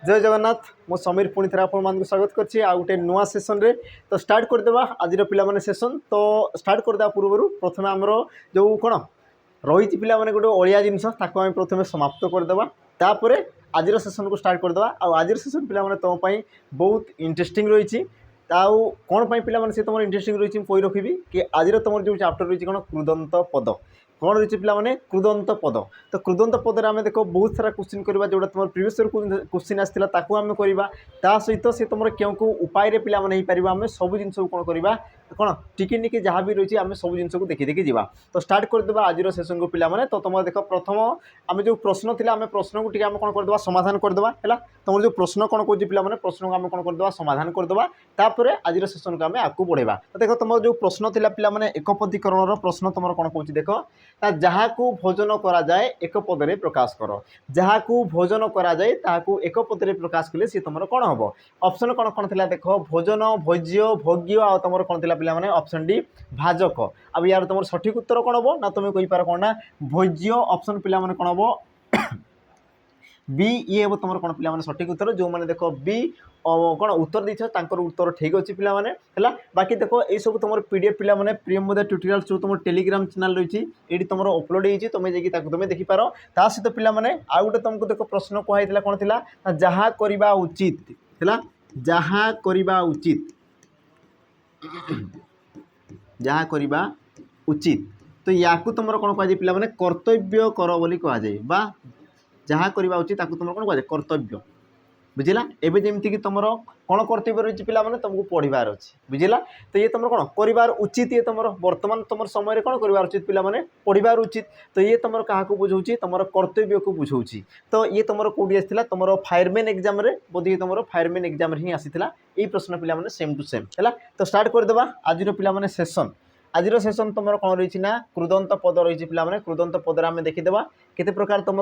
जय जगन्नाथ मो समीर पुणी थे आप स्वागत करछि आ गोटे नुआ सेसन रे। तो स्टार्ट करदेवा आज पिला माने सेसन। तो स्टार्ट करदेवा पूर्व प्रथम आमर जो कौन रही पिला माने गोटे अलिया जिनस ताको आम प्रथम समाप्त करदेवा तापर आज सेसन को स्टार्ट करदेवा। आज सेसन पिला माने तुम बहुत इंटरेस्टिंग रही कौन पिला माने से तुम इंटरेस्टिंग रही कही रखी कि आज तुम जो चैप्टर रही कौन कृदंत पद कौन रही पिला माने कृदंत पद। तो कृदंत पदर आम देख बहुत सारा क्वेश्चन करवा जोटा तुम प्रीवियस क्वेश्चन आसाला ताकू आम करवा सहित सी तुम क्यों क्यों उपाय पिला माने पारिबा आम सब जिन कौन करवा कौन टिके निके जहाँ भी रही आम सब जिन को देखी देखी जा। तो स्टार्ट करदेवा आज सेसन को पिला माने। तो तुम देख प्रथम आम जो प्रश्न थी आम प्रश्न को टिके कौन करदेवा समाधान करदेवा है। तुम जो प्रश्न कौन कौन पिला माने प्रश्न को आम कौन करदेवा समाधान करदेवा तापर आज सेसन को आम आगू बढ़ेबा। तो देख तुम जो प्रश्न थी पिला माने एकपदीकरण प्रश्न तुम कौन कौन देख जहाँ को भोजन करा जाए एक पदरे प्रकाश कर। जहाँ को भोजन करा जाए ताकू एक पदरे प्रकाश कले सी तुम कौन हम ऑप्शन कौन कौन थी देख भोजन भोज्य भोग्य आ तुम कौन थी पिला माने ऑप्शन डी भाजक। अब यार तुम सठिक उत्तर कौन हम ना तुम कहींपार कौन ना भोज्य ऑप्शन पिला माने कौन हम बी ये हम तुम कौन पिला माने सठिक उत्तर जो मैंने देख बी कौन उत्तर देर उत्तर ठीक अच्छे पिला माने है। बाकी देख ये सब तुम पीडीएफ पिला माने प्रियम मोदी ट्यूटोरियल जो तुम टेलीग्राम चैनल रही ये तुम अपलोड होती तुम जाकि तुम देखिपार ता सहित पिला माने आ गोटे तुमको देख प्रश्न कहला कौन थी जहाँ करवा उचित है जहाँ करवा उचित जहाँ करवा उचित। तो या तुम कौन कह पिला माने कर्तव्य कर बोली कह जाए बा जहाँ करवा उचित तुम कौन कह कर्तव्य बुझला। एवं जमीक तुम कौन कर्तव्य रही पिला माने तुमको पढ़ार अच्छे बुझला। तो ये तुम कौन कर उचित ये तुम बर्तमान तुम समय कौन कर उचित पिला माने पढ़ार उचित। तो ये तुम क्या बुझाऊँ तुम कर्तव्य को बुझाऊँ। तो ये तुम कौटी आसाला तुम फायरमैन एग्जाम बोधे तुम फायरमैन एग्जाम ही आसाला ये प्रश्न पिला माने सेम टू सेम है। तो स्टार्ट करदेवा आज पिला माने सेसन। आज सेसन तुम कौन रही ना कृदंत पद रही पिला माने कृदंत पदर आम देखीदेवा केते प्रकार तुम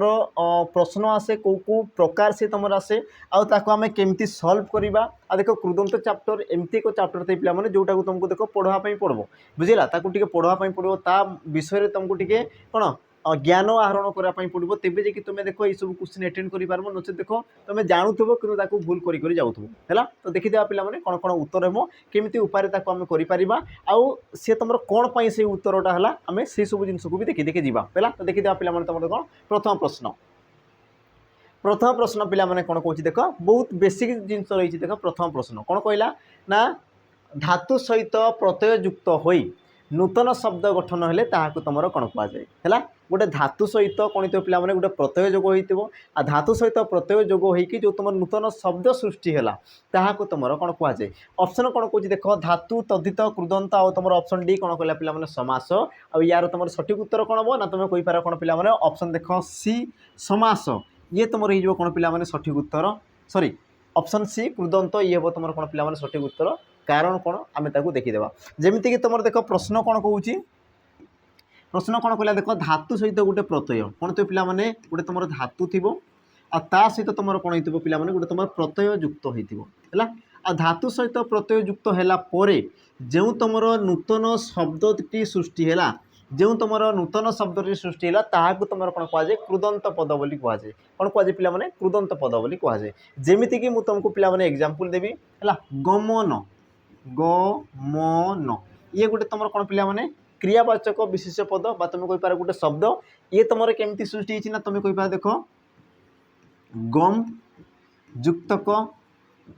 प्रश्न आसे कौ कौ प्रकार से तुम आसे आम केमती सल्व करवा। आ देख कृदंत चैप्टर एमती एक चैप्टर थे पिला माने जोटा को तुमको देख पढ़ापी पड़ो बुझेगा ताकू टिके पढ़ापी पड़ो ता विषय तुमको टिके कौन ज्ञान आहरण करने पड़ो तेज जाकि तुम देख ये सब क्वेश्चन एटेंड कर नचे देख तुम जानूथो कि भूल कर जाऊँ है। तो देखीदेवा पिला माने कौन कौन उत्तर हम केमी उपाय आम कर सी तुम कौन पाई से उत्तरटा है आम से सब जिन को भी देखी देखी जा है। तो देखीदेवा पिला माने तुम कौन प्रथम प्रश्न पिला माने कौन कौन देख बहुत बेसिक जिन रही देख प्रथम प्रश्न कौन कहला ना धातु सहित प्रत्यय युक्त होई नूतन शब्द गठन हेले ताहाकु तुमर कौन कह जाए है। गोटे धातु सहित कौन थो पिला माने गोटे प्रत्यय जोग हो आ धातु सहित प्रत्यय जोग होगी जो तुम नूतन शब्द सृष्टि है ताहाकु तुमर कौन कह जाए। ऑप्शन कौन कौन देख धातु तद्धित कृदंत आ तुम ऑप्शन डी कौन कहला पिला माने समास। आ यार तुम सठिक उत्तर कौन हम ना तुम कहींपार कौन पिला माने ऑप्शन देख सी समास ये तुम हो कौन पिला माने सठिक उत्तर सॉरी ऑप्शन सी कृदंत ये हम तुम कौन पिला माने सठिक उत्तर कारण कौन आम देखीदेवा। जमीक तुम देख प्रश्न कौन कहूँ प्रश्न कौन कहला देख धातु सहित गोटे प्रत्यय कौन तो पिला माने गोटे तुम धातु थी आ सहित तुम कौन हो पिला माने गोटे तुम प्रत्यय युक्त होता आ धातु सहित प्रत्यय युक्त है जो तुम नूतन शब्दटी सृष्टि है जो तुम नूतन शब्दटी सृष्टि है ताकू तुम कौन कहुए कृदंत पद बोली कहुए कौन कहुए पिला माने कृदंत पद बोली कहुए। जेमिति कि तुमको पिला माने एग्जांपल देवी है गमन गमन ये गोटे तुम कौन पिला माने क्रियावाचक विशेष पद बा तुम कहींपार गोटे शब्द ये तुम केमती सृष्टि होती ना तुम कहींपार देख गम युक्तक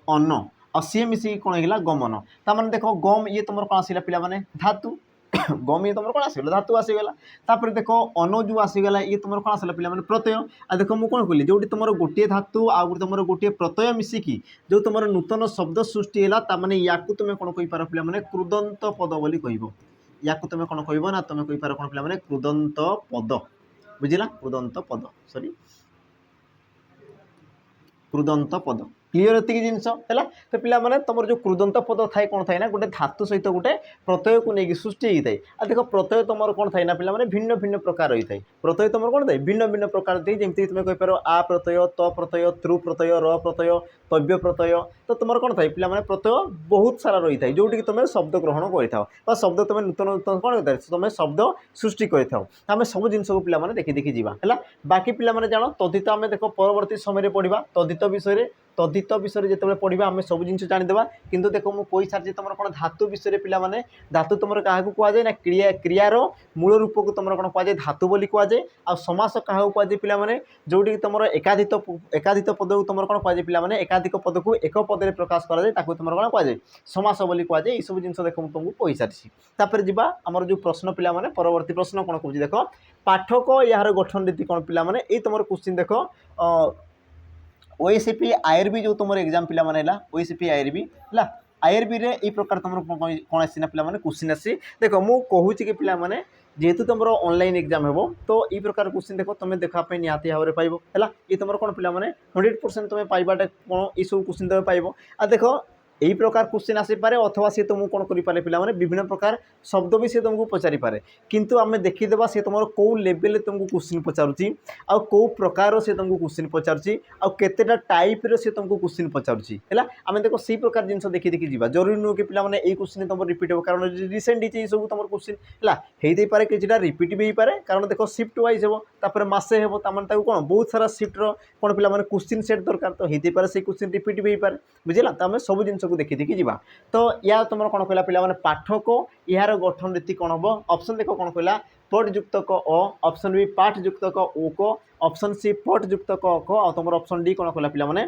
अन्न और सी मिसिक कौन होगा गमन तार देख गम ये तुम कौन आसला पिला माने धातु गम ये तुम कौन आसगला धातु आसीगला तापर देख अन्न जो आसीगला ये तुम कौन आसला पिला माने प्रत्यय। आ देख मुझे कौन कहली जो तुम गोटे धातु आ तुम गोटे प्रत्यय मिसिकी जो तुम नूतन शब्द सृष्टि है माने या तुम कौन कहींपार पिला माने कृदंत पद बोली कह या तुम कौन कह ना तुम कहींपार कौन पिला माने कृदंत पद बुझला कृदंत पद सॉरी कृदंत पद क्लीयर एतिक जिनस है। तो पिला माने तुम जो कृदंत पद थाए कौन थाए ना गोटे धातु सहित गोटे प्रत्यय को लेकिन सृष्टि होता है। आ देख प्रत्यय तुम कौन थाए ना पिला माने भिन्न भिन्न प्रकार रही है प्रत्यय तुम कौन थाए भिन्न भिन्न प्रकार थी जमी तुम कहींपार आ प्रत्यय त प्रत्यय त्रु प्रत्यय र प्रत्यय तव्य प्रत्यय। तो तुम कौन थाए पिला माने प्रत्यय बहुत सारा रही है जोटि तुम शब्द ग्रहण कर शब्द तुम नूतन नूतन कौन होता है तुम शब्द सृष्टि करें सब जिन को पिला माने देखी देखी जा है। बाकी पिला माने जान तद्धित आम देख परवर्ती समय पढ़ा तद्धित विषय तद्धित विषय जो पढ़ा आम सब जिन जानीदेवा किंतु देख मुझे कही सारी तुम कौन धातु विषय पे धातु तुम क्या कहुए ना क्रियार मूल रूप को तुम कौन कहुए धातु बोली कहुए आ समास क्या कहुए पे जोटी तुम एकाधित पद को तुम कौन कहुए पे एकाधिक पद को एक पद प्रकाश कराए तुम कौन कहुए समास बोली कहुए ये सब जिन देख तुमको कही सारी तापर जी आमर जो प्रश्न पे परवर्ती प्रश्न कौन कह देख पाठक यार गठन रीति कौन पे ये तुम क्वेश्चन देख ओएसपी आईआरबी जो तुम एग्जाम पे ओएसपी आईआरबी है आईआरबी रे ई प्रकार तुम कौन आसी ना पे क्वेश्चन आसी देख मुझे कहूँ कि पे जेहेतु तुम ऑनलाइन एग्जाम हो तो ये प्रकार क्वेश्चन देख तुम देखापी निहाती भाव में पाइब है ये तुम कौन पे 100% तुम पाइबाटा कौन ये सब क्वेश्चन तुम पाइब आ देख यही प्रकार क्वेश्चन आसीपे अथवा सी तुमको कौन करें पे विभिन्न प्रकार शब्द भी सी तुमको पचारि पारे किंतु आम देखीदेवा सी तुम कौ लेवल तुमको क्वेश्चन पचारुची आ कौ प्रकार से तुमको क्वेश्चन पचारुची आ केतेटा टाइप रे से तुमको क्वेश्चन पचारुची है आम देख सी प्रकार जिन देखी देखी जीवा जरूरी नुह कि पे ये क्वेश्चन तुम रिपीट हो कारण रिसेंट ये सब तुम क्वेश्चन है पारे कि रिपीट भी हो पारे कारण देख शिफ्ट वाइज हो तापर मसे हो तार कौन बहुत सारा शिफ्टर कौन पे क्वेश्चन सेट दरकार तो होती पारे से क्वेश्चन रिपीट भी हो पारे बुझेगा तो आम सब जिन देखी देखी जीवा तो या तुम कौन कहला पे पाठक यार गठन रीति कौन हम ऑप्शन देख कौन कहला पट युक्त क अ ऑप्शन बी पाठ युक्त क ओ क ऑप्शन सी पट युक्त क ख और तुम ऑप्शन डी कौन कहला पे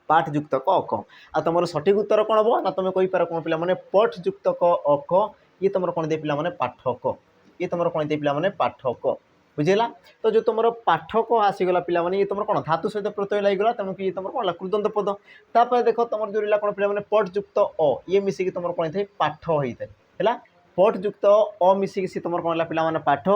पाठ युक्त क ख आ तुम सठिक उत्तर कौन हम ना तुम कहीपर कौन पे पट युक्त क अ ख ये तुम कौन दे पे पाठक ये तुम कौन दे पे पाठक बुझेगा तो जो तुम पाठक आसीगला पे ये तुम कौन धातु सहित प्रत्यय लगिगला तेणु कि तुम कौन कृदंत पद तापर देख तुम जो रहा कौन पे पट युक्त अ ये मिसिक तुम कौन थे पाठ होता है पट युक्त अ मिसिक सी तुम कौन पे पाठ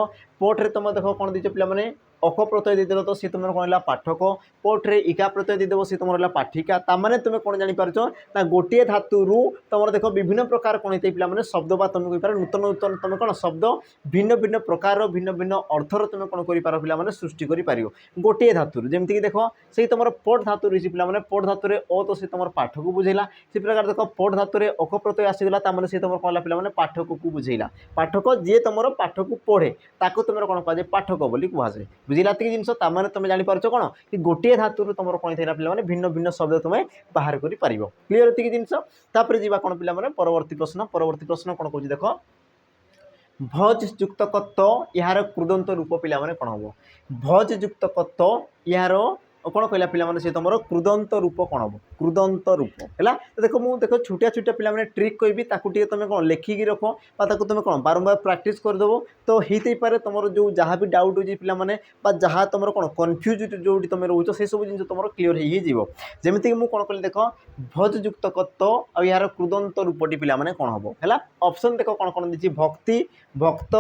पट्रे तुम देख कौन दीच पे अख प्रत्यय देदेव तो सी तुम कौन है पाठक पट्रे इका प्रत्यय देदेव सी तुम रहा पाठिका ताने तुम कौन जापर ना गोटे धातु तुम देख विभिन्न प्रकार कौन होते पे शब्द बा तुम कहीपर नूतन नूतन तुम कौन शब्द भिन्न भिन्न प्रकार भिन्न भिन्न अर्थर तुम कौन कर पे सृष्टि कर गोटे धातु जमीक देख से तुम पट धातु रही पे पट धातु ओ तो सी तुम पाठ को बुझेगा से प्रकार देख पट धातु अख प्रत्यय आसीगला ताने सी तुम कौन पे पाठक को बुझेगा पाठक जी तुम पाठ को पढ़े ताको तुम कौन कहुए पाठक बोली कहुए बुझेगा जिन तुम जापर कौन कि गोटे धातु तुम कौन थे पे भिन्न भिन्न शब्द तुम बाहर कर क्लीयर ये जिनपर जी कौन पे परवर्ती प्रश्न कौन कह देख भज युक्त कत्त यार कृदंत रूप पे कौन हम भज युक्त कत्त यार कौन कहला पे से तुम कृदंत रूप कौन हम कृदंत रूप है देख मुझे देख छोटिया छोटिया पे ट्रिक कहि तुम कौन लेखिकी रख तुम कौन बारंबार प्राक्ट करदेव तो होते पारे तुम जो जहाँ भी डाउट हो जहाँ तुम कौन कन्फ्यूज जो तुम रोच से सब जिन तुम क्लीयर हो जमीक मुझे कौन कह देख भज युक्त कत्त आ यार कृदंत रूपटी पे कौन हम है ऑप्शन देख कौन कौन दी भक्ति भक्त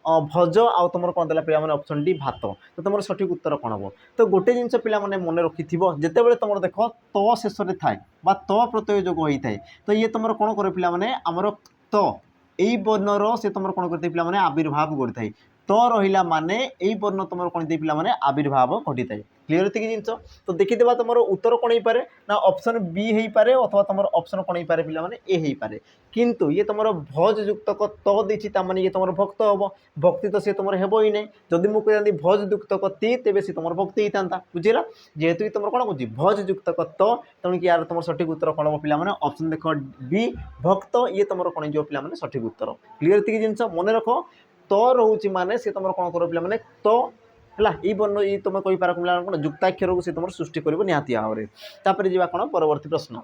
भज आउ तुम कौन देला पे ऑप्शन डी भात तो तुम सठिक उत्तर कौन हम तो गोटे जिन पे मन रखि जिते तुम देख त शेष में थाए त प्रत्यय जोग होता है तो ये तुम कौन कर पे आमर त यही वर्णर से तुम कौन करते पे आविर्भाव करता तो रहा माने यही वर्ण तुम कौन दे पे आविर्भाव घटी थाए क्लीयर ये जिन तो देखीदेवा तुम उत्तर कौन हो पारे ना ऑप्शन बी हो पारे अथवा तुम ऑप्शन कौन हो पारे पे ए हो पारे किंतु ये तुम भज युक्त त देती ताने ये तुम भक्त हम भक्ति तो सी तुम हेब ही नहीं जदि मुझे कहती भज युक्त ती तेज सी तुम भक्ति होता है बुझेगा जेहेतु तुम कौन कह भज युक्त त तेणु कि यार तुम सठिक उत्तर कौन हम पे ऑप्शन देख बी भक्त ये तुम कौन जो पे सठिक उत्तर क्लीयर ये जिन मन रख तो रोचे माने सी तुम कौन कर पे तो है ये वर्ण ये तुम कहीपर कौन युक्ताक्षर को सी तुम सृष्टि कर निहाती भाव में तापर जी कौन परवर्ती प्रश्न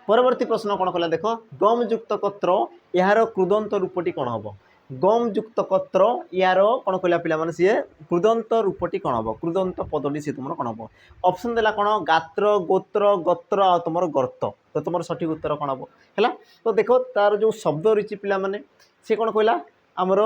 परवर्ती प्रश्न कौन कला देख गम युक्त कत्र यार कृदंत रूपटी कौन हम गम युक्त कत्र यार कौन कहला पे सी कृदंत रूपटी कौन हम कृदंत पदटी सी तुम कौन हम ऑप्शन देला कौन गात्र गोत्र गत्र आ तुम गर्त तो तुम सठिक उत्तर कौन हम है तो देख तार जो शब्द रही पे सी कौन कहला आमर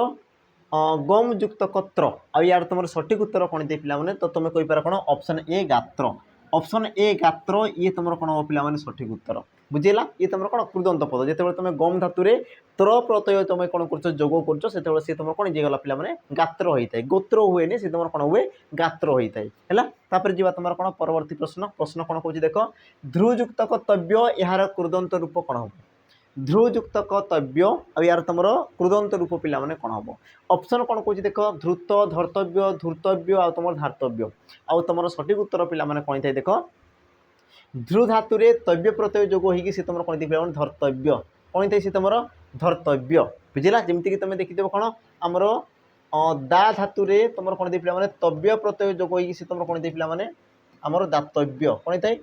गम युक्त कत्र आ यार तुम सठिक उत्तर कौन दे पे तो तुम कहीपर कौन ऑप्शन ए गात्र ऑप्शन ए गात्र ये तुम कौन हम पे सठिक उत्तर बुझेगा ये तुम कौन कृदंत पद जिते तुम गम धातु त्र प्रत्यय तुम कौन कर जोग कर सी तुम कौन जीगला पे गात्र होता है गोत्र हुए सी तुम कौन हुए गात्र होता है तापर जी तुम कौन परवर्ती प्रश्न कौन कह देख ध्रुवयुक्त कर्तव्य यार कृदंत रूप कौन हम ध्रुवयुक्त कर्तव्य आ यार तुम कृदंत रूप पे कौन हम ऑप्शन कौन कह देख ध्रुत धर्तव्य धूर्तव्य आ तुम धार्तव्य आ तुम सठिक उत्तर पे कौन था देख ध्रु धातु रे तव्य प्रत्यय जोग होगी से तुम कौन पिला धर्तव्य कौन थे से तुम धर्तव्य बुझला जमीक कि तुम देखिदेव कौन आमर दा धातु रे तुम कौन पिला तव्य प्रत्यय जोग होगी से तुम कौन पिला आमर दातव्य कौन थे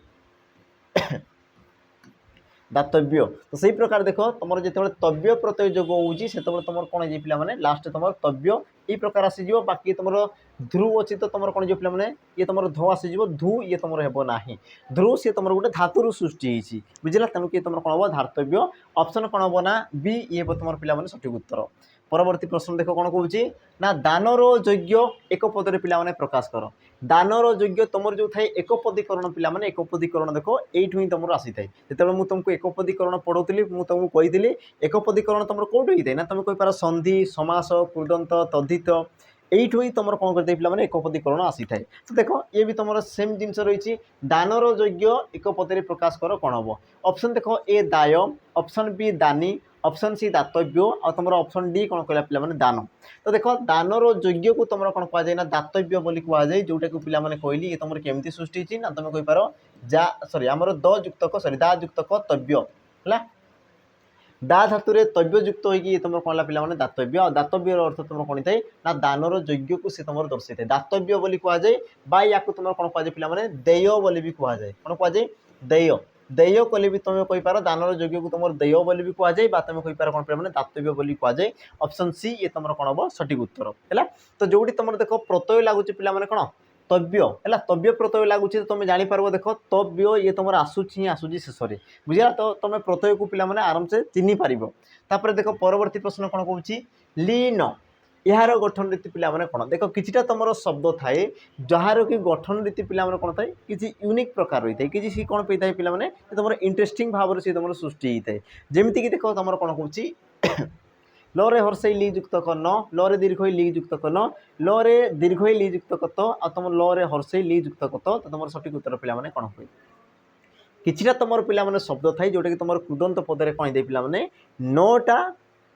दातव्य तो सही प्रकार देख तुम जो तव्य प्रत्यय जोग होगी से तुम कौन पे लास्ट तुम तव्य ये प्रकार आसीज बाकी तुम ध्रु अच्छी तो तुम कौन पे ये तुम ध आसीज धु ये तुम हेना ध्रु सी तुम गोटे धातु सृष्टि होती बुझला तेणुक तुम कौन हम धातव्य ऑप्शन कौन हम ना बी ये तुम पे सठिक उत्तर परवर्ती प्रश्न देख कौन कौन ना दानर योग्य एक पदरे पे प्रकाश कर दानर योग्य तुम जो थाए एकपदीकरण पे एकपदीकरण देख यू ही तुम आसी थाए जो मुझे तुमको एकपदीकरण पढ़ाऊली मुझे तुमको कही एकपदीकरण तुम कौट होता है ना तुम कहींपार संधि समास कृदंत तद्धित यू ही तुम कौन करते पे एकपदीकरण आसी थाए तो देख ये भी तुम सेम जिनस रही दानर योग्य एक पदरे प्रकाश कर कौन हम ऑप्शन देख ए दाय ऑप्शन बी दानी ऑप्शन सी दातव्य और तुम ऑप्शन डी कौन कहला पे दान तो देख दानर योग्य को तुम कौन कहुए ना दातव्य बोली कहुए जोटा को पिला कहली ये तुम केमती सृष्टि होती ना तुम कहींपार जा सॉरी आमर द युक्तक सॉरी दा युक्तक तव्य है दा धातु रे तव्य युक्त होगी तुम कौन पे दातव्य और दातव्य अर्थ तुम कौन थाए ना दानर योग्य को सी तुम दर्शाई थाए दातव्य बोली कहुए या तुम कौन कहुए पे देय बोली भी कहुए कौन कहुए देय देय कले भी तुम कहींपार दानर योग्य को तुम देय बोली भी कहुए तुम कहींपार कौन पे दातव्य बोली कहुए ऑप्शन सी ये तुम कौन हम सठिक उत्तर है तो जोटी तुम देख प्रत्यय लगुच पे कौन तव्य है तव्य प्रत्यय लगुच तो तुम जापर देख तव्य ये तुम आसूची आसूची शेष में बुझा तो तुम प्रत्यय को पिला आराम से चिन्ह पार देख परवर्ती प्रश्न कौन कौन लीन यार गठन रीति पे कौन देख किसी तुम शब्द थाए जार कि गठन रीति पे कौन थाए किसी यूनिक प्रकार रही है किसी सी कौन पे पे तुम इंटरेस्टिंग भाव से तुम सृष्टि होता है जमीक देख तुम कौन कौन ल रे हर्षई ली युक्त क न ल रे दीर्घ ली युक्त क न ल रे दीर्घ ली युक्त क त आ तुम ल रे हर्षई ली युक्त क त तुम सठिक उत्तर पे कौन हुए किसी तुम पे शब्द थाई जोटा कि तुम कृदंत पदरे कौन दे पे नौटा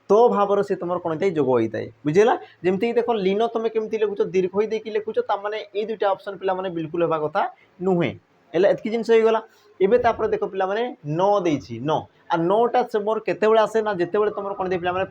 तो भाव से तुम कौन था जोग होता है बुझेगा जमीक देख लीन तुम केमती लिखुच दीर्घ देखिए लिखुच ताने ये दुटा ऑप्शन पे बिल्कुल होगा कथा नुहे एतकी जिन होगा एवं देख पे न देती न आ नौटा से मोर केत आसे ना जिते तुम कौन दे पे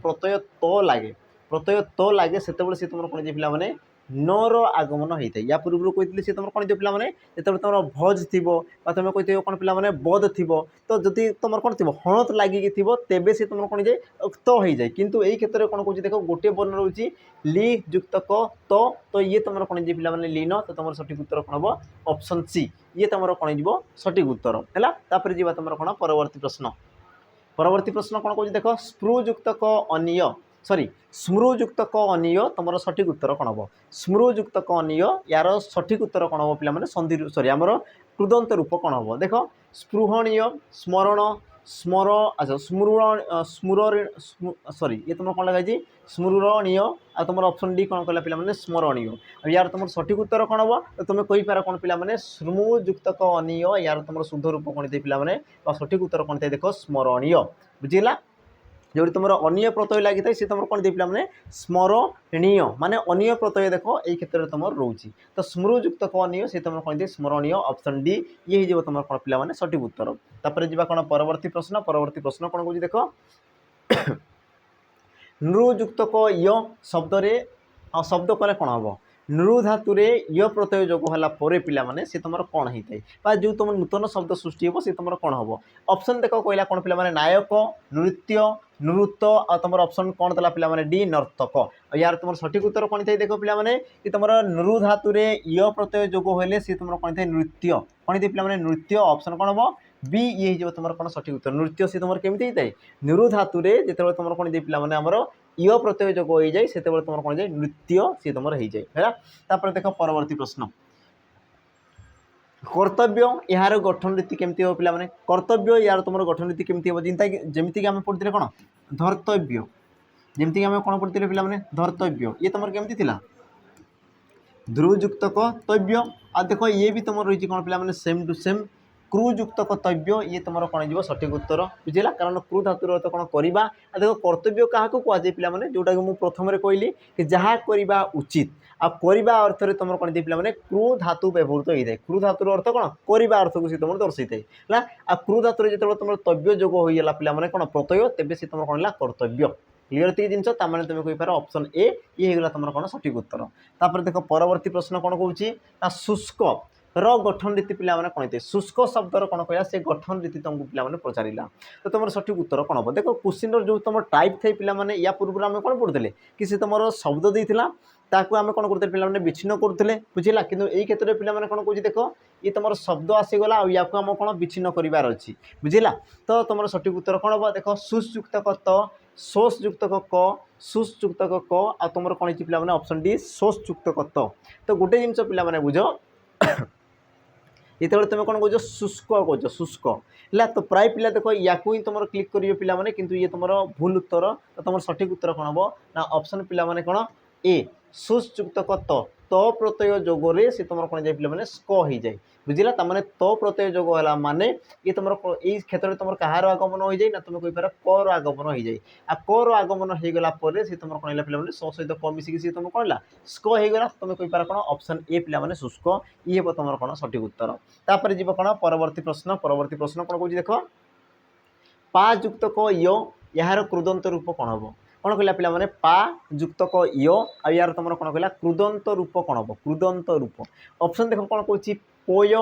प्रत्यय तो लगे से तुम कौन दे पे नर आगमन होता है या पूर्व कही सी तुम कौन दे पे जो तुम भज थी तुम कही कौन पे बद थी तो जदि तुम कौन थी हणत लगिकी थी तेबे से तुम कौन जाए तो हो जाए किंतु यही क्षेत्र में कौन कौन देख गोटे वर्ण रोचे ली युक्त क तो ये तुम कौन दे पे लीन तो तुम सठिक उत्तर कौन हम ऑप्शन सी ये तुम कौन जी सठिक उत्तर है जी तुम कौन परवर्ती प्रश्न कौन कौन देख स्पृयुक्त क अनीय सॉरी स्मृयुक्त क अनीय तुम सठिक उत्तर कौन हम स्मृयुक्त क अनीय यार सठिक उत्तर कौन हम पे संधि सॉरी आमर कृदंत रूप कौन हम देख स्पृहणीय स्मरण स्मर अच्छा स्मृण सॉरी ये तुम कौन लगे स्मरणीय आ तुम ऑप्शन डी कौन कहला पे स्मरणीय यार तुम सठिक उत्तर कौन हम तो तुम कहींपार कौन पे स्मृयुक्त क अनीय यार तुम शुद्ध रूप कौन थे पे सठिक उत्तर कौन थे देख स्मरणीय बुझेगा जो तुम अनीय प्रत्यय लगी सी तुम कौन दे पे स्मरणीय माने अनीय प्रत्यय देख ये क्षेत्र में तुम रोचे तो स्मृयुक्त क अनीय सी तुम कौन स्मरणीय ऑप्शन डी ये हो तुम कौन पे सठिक उत्तर तापर जी कौन परवर्ती प्रश्न कौन कौन देख नृयुक्त क य शब्द शब्द कले कौन हम नृ धातु रे य प्रत्यय जोग होला परे पिला माने से तुम कौन होता है जो तुम नूतन शब्द सृष्टि हो सी तुम कौन हम ऑप्शन देख कहला कौन पे नायक नृत्य नृत्य आ तुम ऑप्शन कौन देला पे डी नर्तक यार तुम सठिक उत्तर कौन थे देख पे कि तुम नृ धातु रे य प्रत्यय जोग होले सी तुम कौन थे नृत्य कौन थे पे नृत्य ऑप्शन कौन हम बी ये हो तुम कौन सठिक उत्तर नृत्य सी तुम केमती होता है नृ धातु रे जिते तुम कौन दे पे आमर य प्रत्यय जोग हो जाए से तुम कौन जाए नृत्य सी तुम हो जाए है देख परवर्ती प्रश्न कर्तव्य यार गठन रीति केमती हो पे कर्तव्य यार तुम गठन रीति केमती हो जमीक आम पढ़ते कौन धर्तव्य जमीक आम कौन पढ़ते पे धर्तव्य ये तुम केमती थिला ध्रुयुक्त क तव्य आ देख ये भी तुम रही कौन पे सेम टू सेम क्रुयुक्त कर्तव्य ये तुम कौन जी सठिक उत्तर बुझेगा कारण क्रू धातुर अर्थ कौन करवा देख कर्तव्य क्या कहुए पे जोटा कि मुझे प्रथम कहली कि जहाँ करवा उचित आवा अर्थ में तुम कौन पे क्रू धातु व्यवहृत होता है क्रू धातुर अर्थ कौन करवा अर्थ को सी तुम दर्शाई है आ क्रू धातु जो तुम तव्य जोग होगा पे कौन प्रत्यय तेज सी तुम कौन कर्तव्य क्लीयर थी जिन तुम कहीपर ऑप्शन ए ये होगा तुम कौन सठिक उत्तर तापर देख परवर्ती प्रश्न कौन कौन शुष्क गठन रीति पे कौन होते शुष्क शब्दर कौन कह से गठन रीति तुमको पे पचारा तो तुम सठिक उत्तर कौन हम देख क्वेश्चन जो तुम टाइप थे पे या पूर्व आम कौन पढ़ुले कि सी तुम शब्द देता ताकू आम कौन करते पे विच्छिन्न करुले बुझेगा कि यही क्षेत्र में पे कौन कौन देख ये तुम शब्द आसीगला या आम कौन विच्छिन्न करार अच्छी बुझेगा तो तुम सठिक उत्तर कौन हम देख सुयुक्त कत सोसयुक्त क सुयुक्त क आ तुम कौन पे ऑप्शन डी सोसयुक्त कत तो गोटे जिन पे बुझ ये तुम कौन कह शुष्क कह शुष्क है तो प्राय पिला देख या ही तुम क्लिक करेंगे पे कितु ये तुम भूल उत्तर तो तुम सठिक उत्तर कौन हम ना ऑप्शन पे कौन ए सुयुक्त कत त प्रत्यय जोगरे सी तुम कौन जाए पे स्क हो जाए बुझला तमें त प्रत्यय जोग है माने ये तुम ये क्षेत्र में तुम कहार आगमन हो जाए ना तुम कहीपर कर आगमन हो जाए आ कर आगमन हो गला सी तुम कौन पे सहित क मिसिक सी तुम कौन स्क होगा तुम कहीपर कौन ऑप्शन ए पे शुष्क ये हम तुम कौन सठिक उत्तर तापर जीव कौन परवर्ती प्रश्न कौन कौन देख पा युक्त क य यार कृदंत रूप कौन हम कौन कहला पे पा युक्त क य आ यार तुम कौन कहला कृदंत रूप कौन हम कृदंत रूप ऑप्शन देख कौन कौन पोय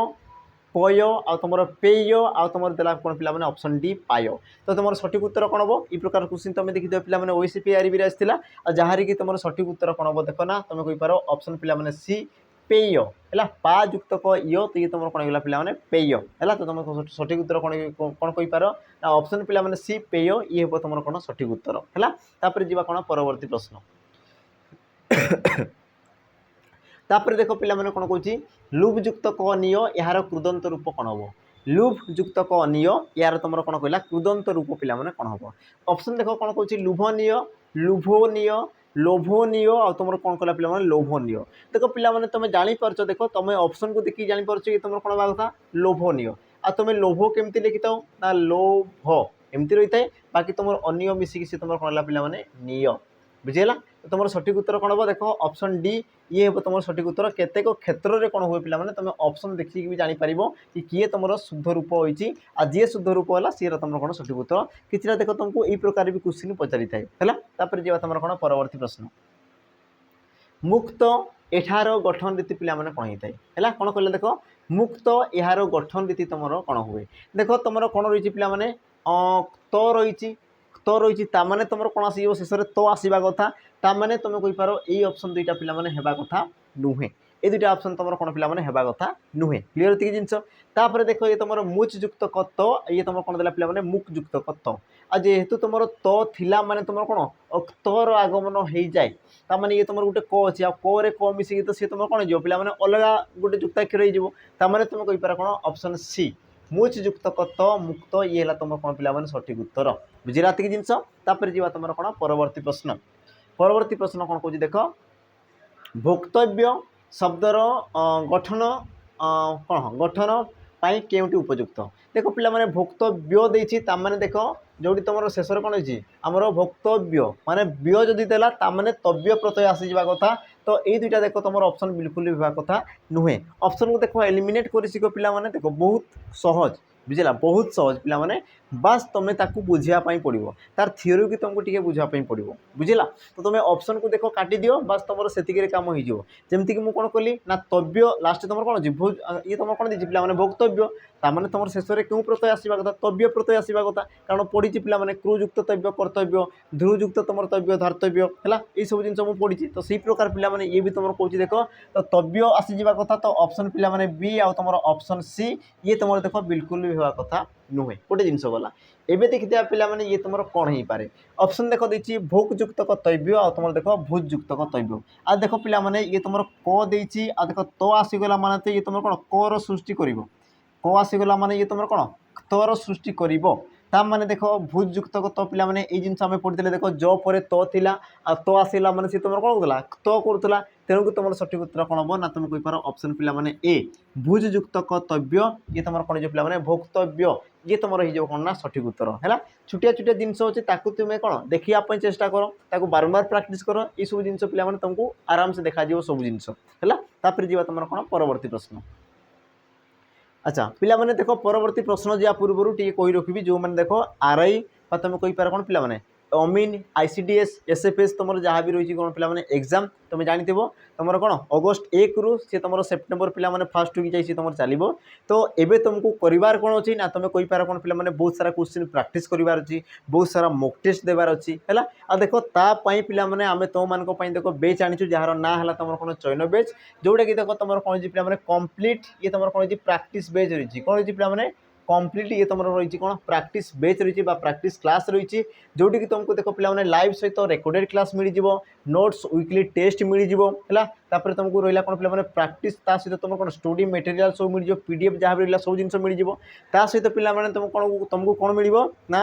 पय आ तुम पेय आ तुम देला कौन पे ऑप्शन डी पाय तो तुम सठिक उत्तर कौन हम ई प्रकार क्वेश्चन तुम देखी पे ओसीपी आरबी आसाला आ जहाँ कि तुम सठिक उत्तर कौन हम देख ना तुम कहीपर ऑप्शन पे सी पेय है पा युक्त क य तो ये तुम कौन गला पे पेय है तो तुम सठिक उत्तर कौन कौन कहीपर ना ऑप्शन पे सी पेय ये हम तुम कौन सठिक उत्तर है तापर जीवा कौन परवर्ती प्रश्न तापर देख पे कौन कौन लुभ युक्त क निय यार कृदंत रूप कौन हम लुभ युक्त क निय यार तुम कौन कहला कृदंत रूप पे कौन हम ऑप्शन देख कौन कौन लुभनीय लुभनीय लोभनीय आ तुम कौन कहला पे लोभनीय देख पे तुम जापार देख तुम ऑप्शन को देखिए जापार कि तुम कौन हवा कथा लोभनीय आ तुम लोभ केमती लिखि था ना लोभ एमती रही है बाकी तुम अनिय मिसिक सी तुम कौन पे निय बुझेगा तो तुम सठिक उत्तर कौन हम देख ऑप्शन डी ये हम तुम सठिक उत्तर केतेक क्षेत्र में कौन हुए पे तुम ऑप्शन देखिए भी जापर कि किए तुम शुद्ध रूप होती आ जी शुद्ध रूप है सी तुम कौन सठिक उत्तर किसी देख तुमको यही प्रकार भी क्वेश्चन पचारि थाए है जी तुम कौन परवर्ती प्रश्न मुक्त एठार गठन रीति पे कौन होता है कौन कहले देख मुक्त यार गठन रीति तुम कौन हुए देख तुम कौन रही पे तो रही तो रही ताने तुम कौन आस शेष में तो आसवा कथा ताने तुम कहीपर यही ऑप्शन दुईटा पे हेबा कथा नुहे ये दुईटा ऑप्शन तुम कौन पे हेबा कथा नुहे क्लीयर थी जिनस तापर देख ये तुम मुच युक्त कत ये तुम कौन देला पे मुक युक्त कत आ जेहेतु तुम तो थिला माने तुम कौन तर आगमन हो जाए ताने ये तुम गोटे क अच्छी क क मिसिकी तो सी तुम कौन हो पे अलग गोटे युक्ताक्षर हो तुम कहीपर कौन ऑप्शन सी मुच युक्त कत मुक्त ये है तुम कौन पे सठिक उत्तर बुझेगा कि जिनस तापर जी तुम कौन परवर्ती प्रश्न कौन कौन देख भोक्तव्य शब्दर गठन कौन गठन पाई केउटी उपयुक्त देख पे भोक्तव्य देती देख जो तुम शेष कौन होती आमर भोक्तव्य माने व्य जदि देला तामाने तव्य प्रत्यय आसीजा कथा तो ये दुईटा देख तुम ऑप्शन बिल्कुल भी कथा नुहे ऑप्शन को देख एलिमिनेट कर पे देख बहुत सहज बुझेगा बहुत सहज पे बास तुम्हें ताकू बुझापी पड़ो तार थीओरी की तुमको टे बुझापी पड़ो बुझेगा तो तुम्हें ऑप्शन को देख काटी दियो बास तुम से काम होमती कि मुझे कौन कली ना तव्य लास्ट तुम कौन ये तुम कौन देखिए पे भोक्तव्य ताने तुम शेष में क्यों प्रत्यय आसवा कथा तव्य प्रत्यय आसवा कथा कारण पढ़ी पे क्रुयुक्त तव्य कर्तव्य ध्रुयुक्त तुम तव्य धार्तव्य है ये सब जिन मुझे पढ़ी तो सही प्रकार पे ये भी तुम कौच देख तो तव्य आसीजा कथा तो ऑप्शन पे बी आ तुम ऑप्शन सी ये तुम देख बिल्कुल भी हवा कथा नुहे गोटे जिन गला एवं देखिए पे ये तुम कौन हो पारे ऑप्शन देख देखिए भोगयुक्त कर्तव्य आ तुम देख भोजयुक्त कर्तव्य आ देख पे ये तुम क देती आ देख तो आसीगला माने तो ये तुम कौन कर सृष्टि कर क आसीगला माने ये तुम कौन तर सृष्टि कर ता माने देख भुज युक्त तो पिला माने ए जिनस आमे पढ़ितले देख ज परे तो थिला आ तो आसिला माने से तुमर कोन होतला तो करतला तेणु कि तुमर सठिक उत्तर कोन हो ना तुम कहि पारो ऑप्शन पिला माने ए भुज युक्त कर्तव्य ये तुमर कोन जे पिला माने भोक्तव्य ये तुमर ही जो कोन ना सठिक उत्तर हैला छुटिया छुटिया जिनस होचे ताकू तुमे कोन देखिया पय चेष्टा करो ताकू बारंबार प्रैक्टिस करो ई सब जिनस पिला माने तुमको आराम से देखा जिवो सब जिनस हैला तापर जीवा तुमर कोन परवर्ती प्रश्न। अच्छा पिला माने देखो परवर्ती प्रश्न जा पूर्व टी कही रखी जो मैंने देखो आरआई तुम कही पार कौन पिला माने अमीन आईसीडीएस एसएफएस तुम जहाँ भी रही कौन पिला एग्जाम तुम जानी तुम कौन अगस्ट 1 रु सी तुम सेप्टेम्बर पिला फास्ट वीक जाइए तुम चलो तो एबे तुमको करार कौन अच्छी ना तुम कही पार कौन पिला बहुत सारा क्वेश्चन प्रैक्टिस करार अच्छी बहुत सारा मॉक टेस्ट देवार अच्छी है आ देख तापाई पिला आम तुम मान देख बेच आनीचु जार ना है तुम कौन चयन बेच जोटा कि देख तुम कौन पिला कंप्लीट ये तुम कौन प्रैक्टिस बेच रही कौन पिला कंप्लीट ये तुम रही कौन प्रैक्टिस बेच रही प्रैक्टिस क्लास रही जोटी कि तुमको देख पिला लाइव सहित रेकर्डेड क्लास मिल जाव नोट्स वीकली टेस्ट मिल जाव तापर तुमको रहा कौन पिला प्रैक्टिस सहित तुम कौन स्टडी मटेरियल सब मिल जाव पीडीएफ जहाँ भी रहा सब जिन मिल जाव सहित पिला तुमको कौन मिल ना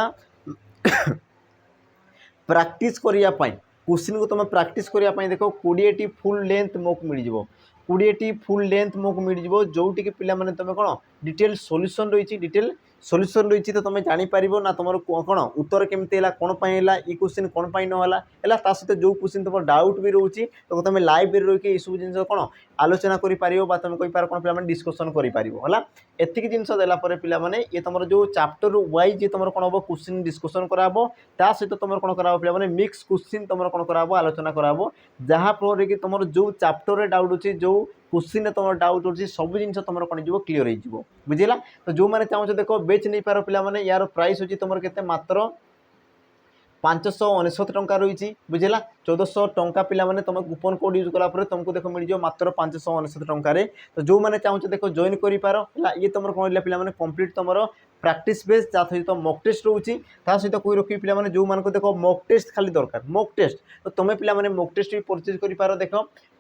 प्रैक्टिस करने क्वेश्चन को तुम प्रैक्टिस करने देख 20 फुल लेंथ मॉक मिल जाव 20 फुल लेंथ मॉक मिल जाव जोटी कि पिला तुम कौन डिटेल सॉल्यूशन रही डिटेल सॉल्यूशन रही तो तुम जापर ना तुम कौन उत्तर केमती है कौन पाई ये क्वेश्चन कौन पाई नहला है सहित जो क्वेश्चन तुम डाउट भी रोचे तो तुम लाइव रही ये सब जिन कौन आलोचना कर तुम कही पार कौन पिला डिस्कसन कर एतिक जिन देलापर पिला ये तुम जो चैप्टर वाइज ये तुम कौन हम क्वेश्चन डिस्कसन कराब ता सहित तुम कौन करा पिला मिक्स क्वेश्चन तुम कौन कराब आलोचना कराब जहाँफल कि तुम जो चैप्टर डाउट अच्छे जो क्वेश्चन तुम डाउट अच्छी सब जिन तुम कौन हो क्लीयर हो बुझेगा तो जो मैंने चाहो देख बेच नहीं पार पिला यार प्राइस अच्छी तुम के मात्र 599 टंका रही बुझेगा 1400 टंका पिला तुम कूपन कोड यूज कला तुमको देख मिल जाओ मात्र 599 टंकार तो जो मैंने चाहो देख जॉइन कर पार ये तुम कौन पिला कंप्लीट तुम प्रैक्टिस बेस जहाँ सहित मॉक टेस्ट रोचे सहित कोई रखी पिला जो मान देख मॉक टेस्ट खाली दरकार मॉक टेस्ट तो तुम पिला मॉक टेस्ट भी परचेज कर पार देख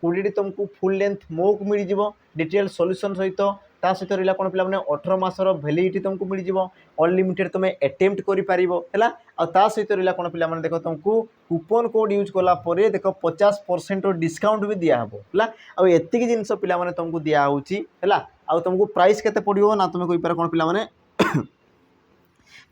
20 तुमको फुल लेंथ मॉक मिल जाव डिटेल सॉल्यूशन सहित ता सहित रहा कौन पिला 18 मासर वैलिडिटी तुमको मिल जाव अनलिमिटेड तुम अटेम्प्ट कर सहित रहा कौन पिला देख तुमको कूपन कोड यूज कलापर देख 50% डिस्काउंट भी दिहब है आती जिन पिला तुमको दिखाई है तुमको प्राइस केते पड़ो ना तुम कही पार कौन पिला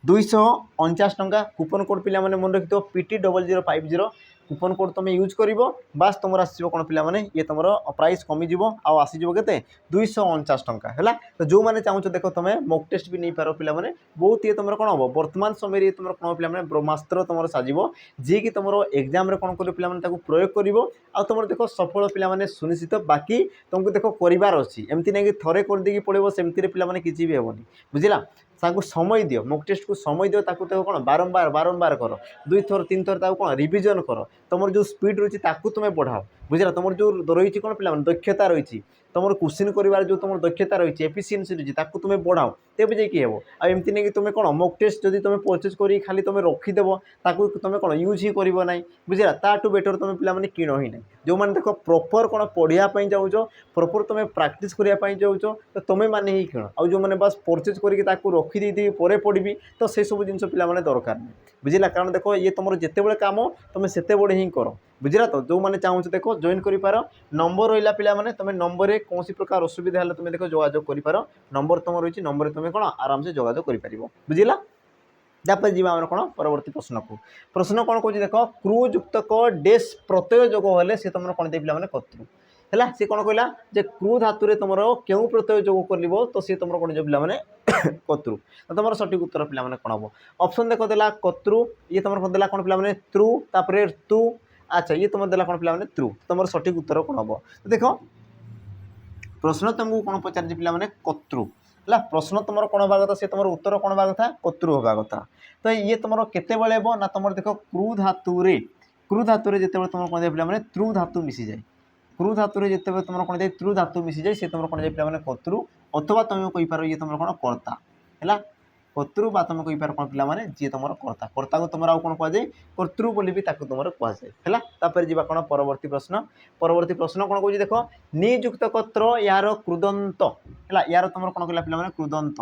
249 टंका कूपन कोड पिला मन रखी PT0050 कूपन कोड तुम यूज कर बास तुम आसो कौन पिला ये तुम प्राइस कमिज आसीज के 249 टंका है तो जो मैंने चाहो देख तुम मॉक टेस्ट भी नहीं पार पिला बहुत ये तुम कौन हम वर्तमान समय तुम कौन पिला ब्रह्मास्त्र तुम साजिब जी कि तुम एग्जाम कौन कर पिला प्रयोग कर तुम देख सफल पिला सुनिश्चित बाकी तुमको देख करार अच्छी एमती नहीं कि थरे करदे पड़ो सेमती पिला किसी भी हेनी बुझला ताकू समय दियो मॉक टेस्ट को समय दियो ताकू तो कौन बारंबार बारंबार कर 2 थर 3 थर ताकू कौन रिविजन कर तुम जो स्पीड रही ताकू तुम बढ़ाओ बुझला तुम जो रही कौन पिला दक्षता रही तुम क्वेश्चन कर जो तुम दक्षता रही एफिशिएंसी रही ताकू तुम बढ़ाओ तेज जाकि हे आमती नहीं कि तुम कौन मॉक टेस्ट जब तुम परचेज कर खाली तुम रखीदेव ताकू तुम कौन यूज ही करना बुझला ताठू बेटर तुम पिला किण ही ना जो मैंने देख प्रॉपर कौन पढ़ाई जाऊँ प्रॉपर तुम प्रैक्टिस करने जाऊँ तो तुम्हें माने ही किण आ जो मैंने बस परचेज करके रखीदे पर पढ़ी तो से सब जिन पिला दरकार नहीं बुझला कारण देख ये तुम जिते काम तुम से ही कर बुझला तो जो मैंने चाहूँ देख जॉइन कर पार नंबर रहा पिला तुम नंबर में कौन प्रकार असुविधा है तुम देख जोगाजोग कर पार नंबर तुम रही नंबर तुम कौन आराम से जोगाजोग कर बुझला तापर जी कौन परवर्ती प्रश्न को प्रश्न कौन कह देख क्रू युक्त डेस प्रत्यय जोग हेल्ले सी तुम कौन दे पिला कतृ है सी कौन कहला जे क्रू धातु रे तुम क्यों प्रत्यय जोग कर तो सी तुम कौन जो पिला कतृ तो तुम सठिक उत्तर पिला कौन हम ऑप्शन देख देला कतृ ये तुम देला कौन पिला त्रु तापर तु अच्छा ये तुम देला कौन पिला त्रु तुम सठिक उत्तर कौन हम तो देख प्रश्न तुमको कौन पचार पिला कतृ है प्रश्न तुम कौन हवा कथा से तुम उत्तर कौन हवा कथा कतृ हवा कथा तो ये तुम केते ना तुम देख क्रू धातु जिते तुम कौन पिला त्रु धातु मिसी जाए क्रू धातु जिते तुम कौन जाए त्रु धातु मिसी जाए सी तुम कौन जाए पिला कतृ अथवा तुम कही पार ये तुम कौन कर्ता है कतृ बा तुम कही पार कौन पिला जी तुम कर्ता कर्ता को तुम आउ कौन कह जाए कर्तृ बोली भी ताकू तुम कहुए है तापर जी कौन परवर्ती प्रश्न कौन कह देख नियुक्त कत्र यार कृदंत है यार तुम कौन कहला पिला क्रुदंत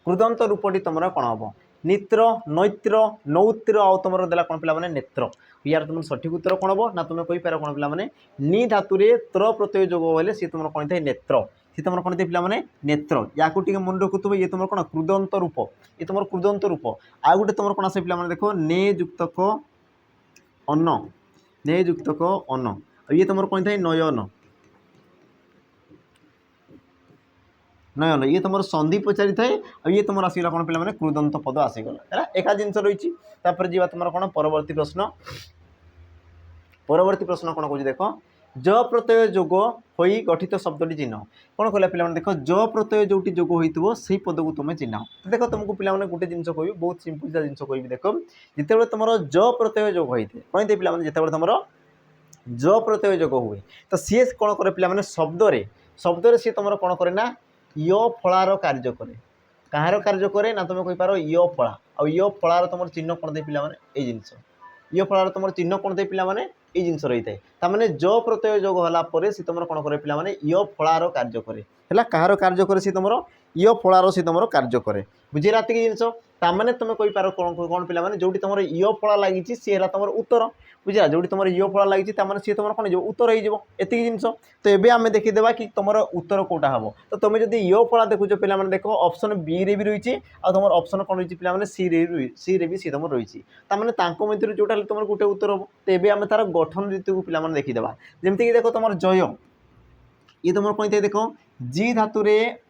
कृदंत रूपटी तुम कौन हम नित्र नैत्र नौत्र आउ तुम देला कौन पे नेत्र यार तुम सठिक उत्तर कौन हम ना तुम कहींपार कौन पे नि धातु त्र प्रत्यय जोग होले सी तुम कौन था नेत्र सी तुम कौन थे पे नेत्र या मन रखुव ये तुम कौन कृदंत रूप ये तुम कृदंत रूप आ गए तुम कौन आसे पे देख ने युक्तक अन्न ने युक्तक अन्न ये तुम कौन था नयन नयन ये तुम संधि पचारि थाए ये तुम आसगला कौन पे कृदंत पद आसीगला है एका जिनस रही जी तुम कौन परवर्ती प्रश्न कौन कह देख ज प्रत्यय जोग हो गठित शब्दटी चिन्ह कौन कहला पे देख ज प्रत्यय जो जोग हो पद को तुम चिन्ह तो देख तुमको पे गोटे जिन कह बहुत सिंपल जिन कह देख जिते तुम ज प्रत्यय जोग होते कौन थे पे जिते तुम ज प्रत्यय जोग हुए तो सी कौन करे पे शब्द सी तुम कौन करे ना य फलार कार्य करे कହାର कार्य करे ना तुम कहींपार य फला आ फलार तुम चिन्ह कौन थे पे जिनस य फलार तुम चिन्ह कौन थे पे ये जिनस रही है तार ज प्रत्यय जोग होगापर सी तुम कौन करे पे य फलार कार्य करे है कହାର कार्य करे सी तुम य फलार सी तुम कार्य करे बुझेगा ये जिनस ताने तुम कहींपार कौन पे जो तुम य फला लगी सी है तुम उत्तर बुझा जो तुम य फला लगी सी तुम कौन हो उत्तर हो जिनस तो ये आम देखीदे कि तुम उत्तर कौटा हम तो तुम जब य फला देखुच पे देख ऑप्शन बी रे भी रही आ तुम ऑप्शन कौन रही पे सी रे भी सी तुम रही मध्य जोटा तुम गोटे उत्तर हम तो ये आम तार गठन रीति को पे देखीदे जमीक देख तुम जय ये तुम कौन थे देख जी धातु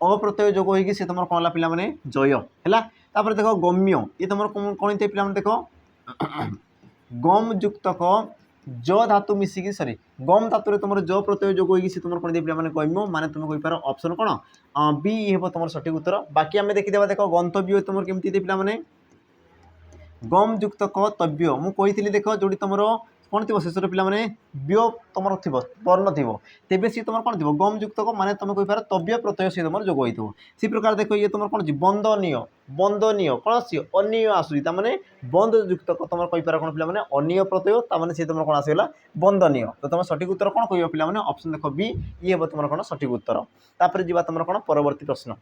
अप्रत्यय जोग होगी तुम कौन पे जय है देख गम्य ये तुम कौन थे पे देख गम युक्तक ज धातु मिसिकी सॉरी गम धातु तुम ज प्रत्यय जोग होगी सी तुम कौन थे पे गम्य माने तुम कहींपार ऑप्शन कौन बी हे तुम सठिक उत्तर बाकी आम देखीदे देख गंतव्य तुम केमती थे पे गम युक्तक तव्य मुझे देख जो तुम कौन थी शेष पे व्य तुम थी वर्ण थी तेज सी तुम कौन थी गम युक्तक माने तुम कहींपार तव्य प्रत्यय सी तुम जोग हो सी प्रकार देख ये तुम कौन बंदनीय बंदनीय कौन सी अनिय आसूरी ताने बंद युक्तक तुम कहींपार कौन पे अनिय प्रत्यय ताने सी तुम कौन आसगला बंदनीय तो तुम सठिक उत्तर कौन कह पे ऑप्शन देख बी ये हम तुम कौन सठिक उत्तर तापर जी तुम कौन परवर्ती प्रश्न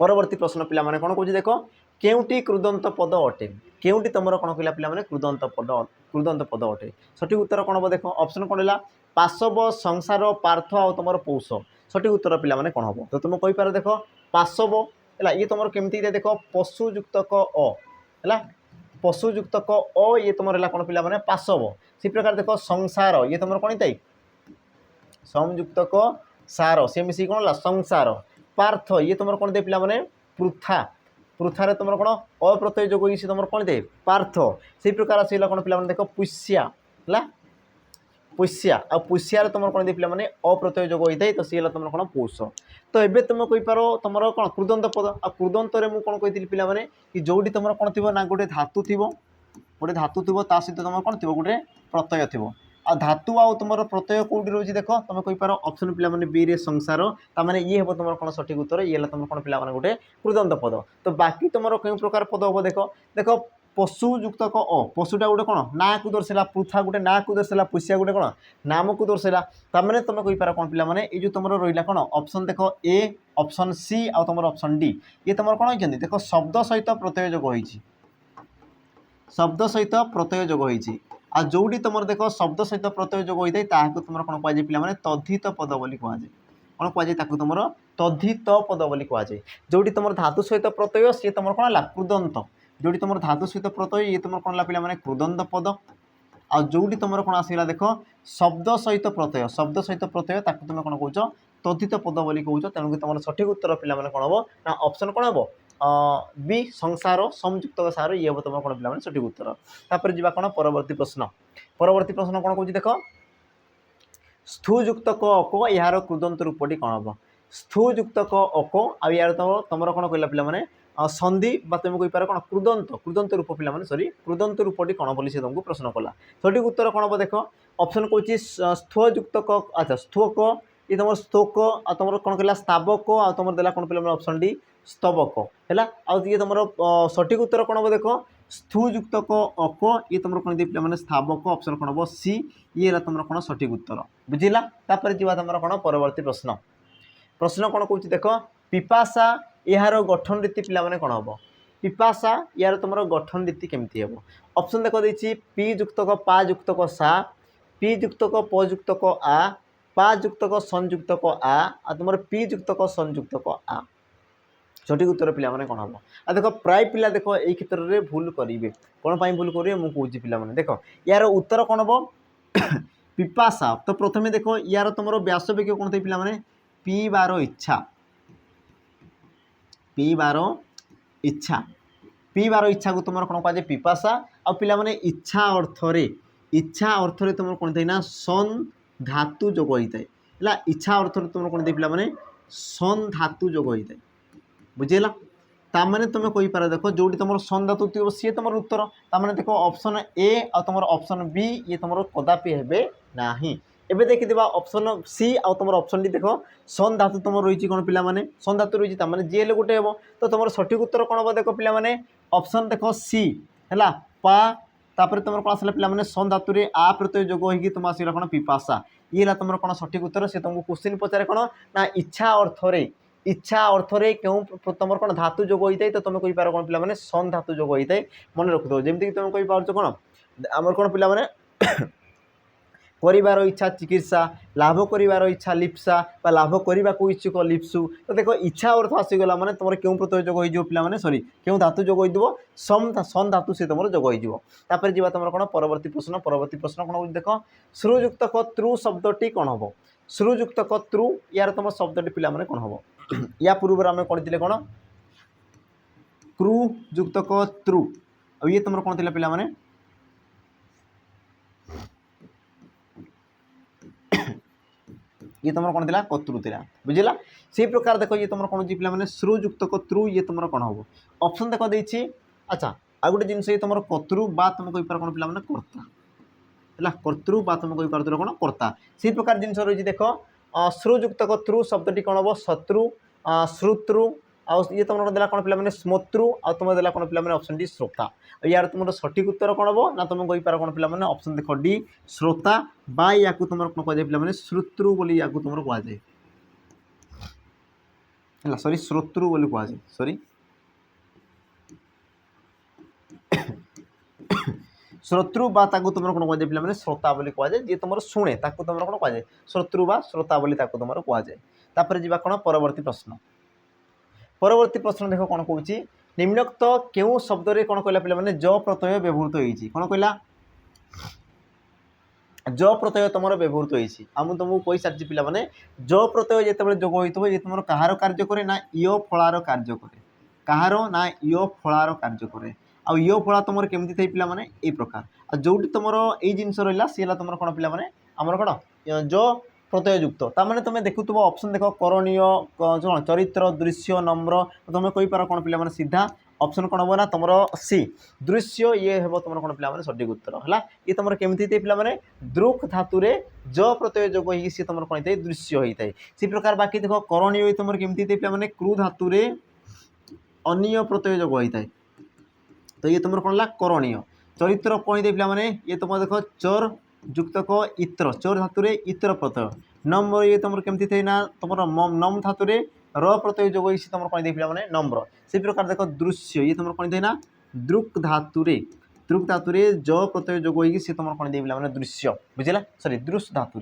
परवर्ती प्रश्न पे कौन कह देख केउटी कृदंत पद अटे केउटी तुम कौन कहला पे कृदंत पद अटे सठिक उत्तर कौन हम देख ऑप्शन कौन है पाशव संसार पार्थ आ तुम पौष सठिक उत्तर पे कौन हम तो तुम कहींपार देख पाशव है ये तुम केमती देख पशु युक्तक है पशु युक्तक ये तुम कौन पे पाशव सी प्रकार देख संसार ये तुम कौन थे संयुक्तक सार सी मिसी कौन संसार पार्थ ये तुम कौन थे पे पृथा पृथार तुम कौन अप्रत्यय जोग होगी तुम कौन थे पार्थ से प्रकार आसला कौन पे देख पुष्या है पुष्या आ पुष्यार तुम कौन थे पे अप्रत्यय जोग होता है तो सी तुम कौन पौष तो ये तुम कहींपार तुम कौन कृदंत पद आ कृदंत में कौन कही पे कि जोटी तुम कौन थी ना गोटे धातु थी गोटे धातु थी सहित तुम कौन थी गोटे प्रत्यय थी आ धातु आ तुम प्रत्यय कौटी रोज देख तुम कहींपार ऑप्शन पे बी रे संसार ताने ये हम तुम कौन सठिक उत्तर ये तुम कौन पे गोटे कृदंत पद तो बाकी तुम क्यों प्रकार पद हम देख देख पशु युक्तक पशुटा गोटे कौन ना को दर्शाला पृथा गोटे ना को दर्शाला पुष्या गोटे कौन नाम को दर्शाला ताने तुम कहींपार कौन पे ये तुम रहा कौन ऑप्शन देख ए ऑप्शन सी आ तुम ऑप्शन डी ये तुम कौन होती देख शब्द सहित प्रत्यय जोग होती शब्द सहित प्रत्यय जोग होती आ जोटी तुम देख शब्द सहित प्रत्यय जोग होता है तुम कौन कहुए पे तद्धित पद बोली कहुए कौन कहुए तुम तद्धित पद बोली कहुए जोटी तुम धातु सहित प्रत्यय सी तुम कौन है कृदंत जोटी तुम धातु सहित प्रत्यय ये तुम कौन पे कृदंत पद आ जोटी तुम कौन आसगला देख शब्द सहित प्रत्यय तुम कौन कौच तद्धित पद बोली कौच तेणुक तुम सठिक उत्तर पे कौन हम ना ऑप्शन कौन हम बी संसार संयुक्त सार ये हम तुम कौन पे सठिक उत्तर तापर जी कौन परवर्ती प्रश्न कौन कौन देख स्थूयुक्तक अक यार कृदंत रूपटी कौन हम स्थूयुक्तक अक आ यार तुम कौन कहला पे संधि तुम कहींपार कौन कृदंत रूप पे सॉरी कृदंत रूपटी कौन बोली से तुमको प्रश्न कला सठिक उत्तर कौन हम देख ऑप्शन कौच स्थूयुक्तक अच्छा स्थूक ये तुम स्तोक आ तुम कौन कहला स्तावक आ तुम देला कौन पे ऑप्शन डी स्तवक है ये तुम सठिक उत्तर कौन हम देख स्थूयुक्तक अक ये तुम कौन पे स्थावक ऑप्शन कौन हम सी ये तुम कौन सठिक उत्तर बुझिला तापर जी तुम कौन परवर्ती प्रश्न कौन कौच देख पिपासा यार गठन रीति पे कौन हम पिपासा यार तुम गठन रीति केमती हम ऑप्शन देख देती पी युक्तक पा युक्तक सा पी युक्तक प युक्तक आ पा युक्तक संयुक्तक आ तुम पी युक्तक संयुक्तक आ सठिक उत्तर पे कौन हम आ देख प्राय पिला देख यही क्षेत्र में भूल करेंगे कौन पर भूल करेंगे मुझे पे देख यार उत्तर कौन हम पिपासा तो प्रथम देख यार तुम व्यासवेग कौन थे पे पीबार इच्छा पीबार इच्छा पीबार इच्छा को तुम कौन कह पिपासा आ पे इच्छा अर्थरे तुम कौन थे ना सन धातु जोग होता है इच्छा अर्थ तुम कौन थे पे सन धातु जोग होता है बुझेगा ताने तुम कहीपर देख जो तुम सन धातु थी सी तुम उत्तर ताने देख ऑप्शन ए आ तुम ऑप्शन बी ये तुम कदापि हे ना एबे देखिए ऑप्शन सी आ तुम ऑप्शन डी देख सन धातु तुम रही कौन पे सन धातु रही है जी एल गोटे हे तो तुम सठिक उत्तर कौन हम देख पे ऑप्शन देख सी है पा तापर तुम कौन आसला पे सन धातु आ प्रत्यय जोग होगी तुम आसला कौन पिपासा ये तुम कौन सठिक उत्तर से तुमको क्वेश्चन पचारे कौन ना इच्छा अर्थरे क्यों तुम कौन धातु जोग होता है तो तुम कहीपर कौन पे सन धातु जोग होता है मन रखी दो जमीक तुम कहीपर कौन आम कौन पे करिबार इच्छा चिकित्सा लाभ करिबार इच्छा लिप्सा बा लाभ करने को इच्छुक लिप्सु तो देखो इच्छा अर्थ आसीगला माने तुम क्यों प्रत्यय जोग हो पे सॉरी क्यों धातु जोग हो सन धातु से तुम जोग होपर जी तुम कौन परवर्ती प्रश्न कौन देख श्रुयुक्त त्रु शब्दटी कौन हम श्रुयुक्त त्रु यार तुम शब्दटी पे कौन हम या पूर्व आम कौन कौन क्रू युक्त त्रु ये तुम कौन थे पे ये तुम कौन था कतृ था बुझेगा से प्रकार देख ये तुम कौन पे श्रुयुक्त त्रु ये तुम कौन हम ऑप्शन देख देती अच्छा आ गोटे जिन तुम कतृ बा तुम कहीपर कौन पे कर्ता है कर्तृ बा तुम कहीपर कौन कर्ता से प्रकार जिन रही देख श्रुयुक्त त्रु शब्दटी कौन हम शत्रु श्रुतृ आउ ये तुम देला कौन पे स्मोत्रु आ तुम देला कौन पे ऑप्शन डी श्रोता यार तुम सठिक उत्तर कौन हम ना तुम कहीपर कौन पे ऑप्शन देख डी श्रोता बा या तुम कौन कह पे श्रुतृ बोली या तुम कहुए सॉरी श्रोतृ बोली कहुए सॉरी श्रोतृ बा तुम कौन कह पे श्रोता बोली कहुए जी तुम शुणे तुम कौन कहुए श्रोतृ बा श्रोता बोली तुम कहुए जी कौन परवर्ती प्रश्न देख कौन कौन निम्नोक्त क्यों शब्द रे कौन कहला पे ज प्रत्यय व्यवहृत होती कौन कहला ज प्रत्यय तुम व्यवहृत होती तुमको कही सारी पे ज प्रत्यय जो जोग हो ये तुम कहार कार्य करे ना इो फलार कार्य करे कहार ना इो फलार कार्य करे आो फला तुम केमती थे पे ये प्रकार जो तुम ये जिनस रहा सी तुम कौन पे आमर कौन ज प्रत्यय युक्त ताने तुम देखुव ऑप्शन देख करणीय चरित्र दृश्य नम्र तुम कहीपर कौन पे सीधा ऑप्शन कौन हम ना तुम सी दृश्य ये हम तुम कौन पे सठिक उत्तर है ये तुम केमती थे पे दृक् धातु ज प्रत्यय जोग हो सी तुम कौन है दृश्य होता है से प्रकार बाकी देख करणीय तुम केमती थे पे क्रू धातु अनिय प्रत्यय जोग होता है तो ये तुम कौन करणीय चरित्र कौन थे पे ये तुम देख चोर युक्तक इत्र चोर धातु इत्र प्रत्यय नम्र ये तुम केमती थे ना तुम नम धातु र प्रत्यय जोग से तुम कौन पे नम्र से प्रकार देख दृश्य ये तुम कौन थे ना दृक् धातु ज प्रत्यय जोग हो सी तुम कौन पे दृश्य बुझेगा सॉरी दृश्य धातु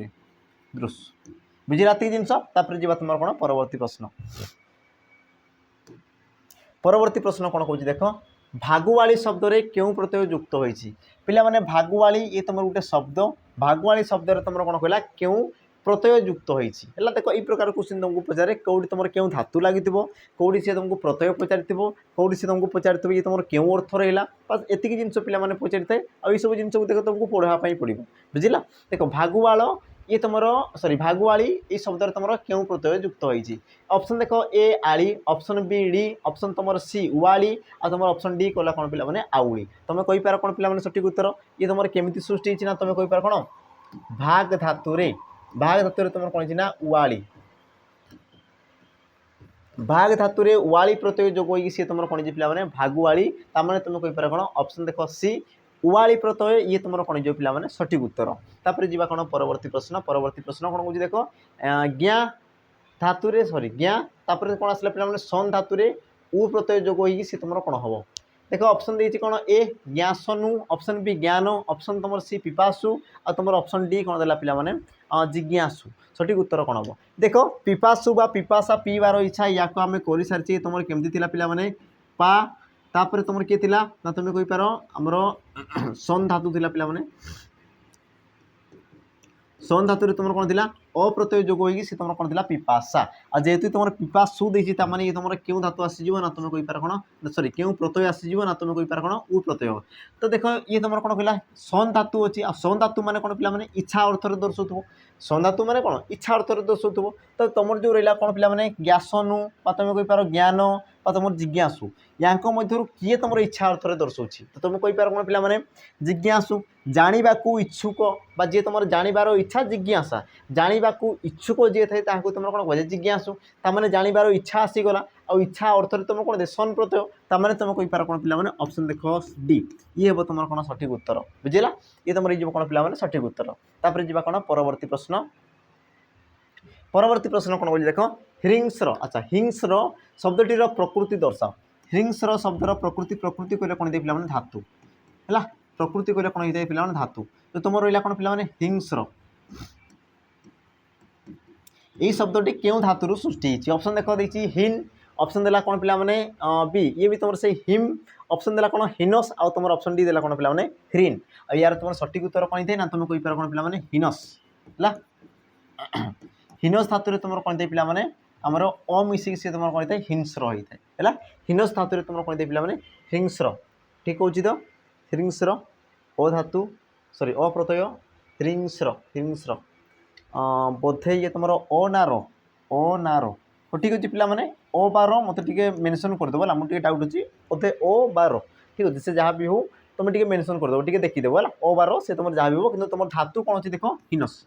दृश्य बुझेगा तीन जिनस जी तुम कौन परवर्ती प्रश्न कौन कौन देख भागुआली शब्द रे क्यों प्रत्यय युक्त होती पे भागुआली ये तुम गोटे शब्द भागुआली शब्द तुम कौन कहला क्यों प्रत्यय युक्त होती देख ये प्रकार क्वेश्चन तुमको पचारे कौटी तुम क्यों धातु लगी कौटी सी तुमको प्रत्यय पचारि कौटी सी तुमको पचारि ये तुम क्यों अर्थ रहा बस एतिक जिन पे पचारि थाए आई सब जिन देख तुमको पढ़ाई पड़ो बुझला देख भागुआल ये तुम सॉरी भागुआली ये शब्द तुम क्यों प्रत्यय युक्त होती ऑप्शन देख ए आली ऑप्शन बी डी ऑप्शन तुम सी उवाली आ तुम ऑप्शन डी कला कौन पे आउली तुम कहीपर कौन पे सठिक उत्तर ये तुम केमी सृष्टि ना तुम कहीपर कौन भाग धातु तुम कौन ना उवाली भाग धातु उवाली प्रत्यय जोग हो सी तुम कौन पे भागुआली ताने तुम कहीपर कौन ऑप्शन देख सी उवाली प्रत्यय ये तुम कौन जो पे सठिक उत्तर तापर कौन परवर्ती प्रश्न कौन कौन देख ज्ञा धातु सॉरी ज्ञा तापर कौन आसला पे सन धातु रे उ प्रत्यय जोग होगी सी तुम कौन हम देख ऑप्शन देती कौन ए ज्ञासनु ऑप्शन बी ज्ञान ऑप्शन तुम सी पिपासु आ तुम ऑप्शन डी कौन देला पिला माने जिज्ञासु सठिक उत्तर कौन हम देख पिपासु बा पिपासा पीवार इच्छा या आम कर सारी तुम केमती पिला माने पा तापर तुम किए थिला ना तुम कहि पारो हमरो सन धातु थिला पिला माने सन धातु तुम कौन थिला अप्रत्यय जोग होगी सी तुम कौन थिला पिपासा आ जेहेतु तुम पिपासु देछि ता माने ये तुम क्यों धातु आसी जीव ना तुम कहि पार कोन सॉरी क्यों प्रत्यय आसी जीव ना तुम कहि पार कोन उ प्रत्यय तो देखो ये तुम कौन कहला सन धातु अछि आ सन धातु माने कोन पिला माने इच्छा अर्थ रे दर्शाउथबो सन धातु माने कोन इच्छा अर्थ रे दर्शाउथबो तो तुम जो रहला कोन पिला माने ज्ञासनु बा तुम कहि पारो ज्ञान बा तुम जिज्ञासु यांको मध्यरु किए तुम इच्छा अर्थ रे दर्शाउछि तो तुम कहि पारो कोन पिला माने जिज्ञासु जानिबाकू इच्छुक बा जे तुम जानिबार इच्छा जिज्ञासा जानिबाकू इच्छुक जी थाए ताकू तुम कौन कह जिज्ञासु ताने जानवर इच्छा आसीगला आ इच्छा अर्थ तुम कौन दे सन प्रत्यय ताने तुम कही पार कौन पे ऑप्शन देख डी ये हम तुम कौन सठिक उत्तर बुझेगा ये तुम ये कौन पे सठिक उत्तर तापर जी कौन परवर्ती प्रश्न कौन बोली देख हिंस्र अच्छा हिंस्र शब्दटीर प्रकृति दर्शाओ हिंस्र शब्दर प्रकृति प्रकृति कहले कौन दे पे धातु है प्रकृति कहले कौन होता है पे धातु तो तुम रहा कौन पे हिंस्र यही शब्दटी क्यों धातु सृष्टि ऑप्शन देख देखिए हिन ऑप्शन देला कौन पिला माने बी ये भी तुम से हिम ऑप्शन देला कौन हिनस आ तुम ऑप्शन डी देला कौन पिला माने ह्रीन आ यार तुम सठिक उत्तर कौन थे ना तुम कहि पार कौन पिला माने हिनस हला हिनस धातु रे तुम कौन थे पिला माने हमर अ मिसिक से तुम कौन थे हिंस्र होई थे हला हिनस धातु रे तुम कौन थे पिला माने हिंस्र ठीक होची तो हिंस्र ओ धातु सॉरी अ प्रत्यय हिंस्र हिंस्र बोधे ये तुम ओ नारो ठीक अच्छे पिला माने ओ बार मत मेनसन करदेव है मुझे डाउट अच्छी बोधे ओ बार ठीक अच्छे से जहाँ भी हो तुम टे मेनसन करदेव टे देखीदेव है ओ बार से तुम जहाँ भी हो कि तुम धातु कौन अच्छी देख हिनस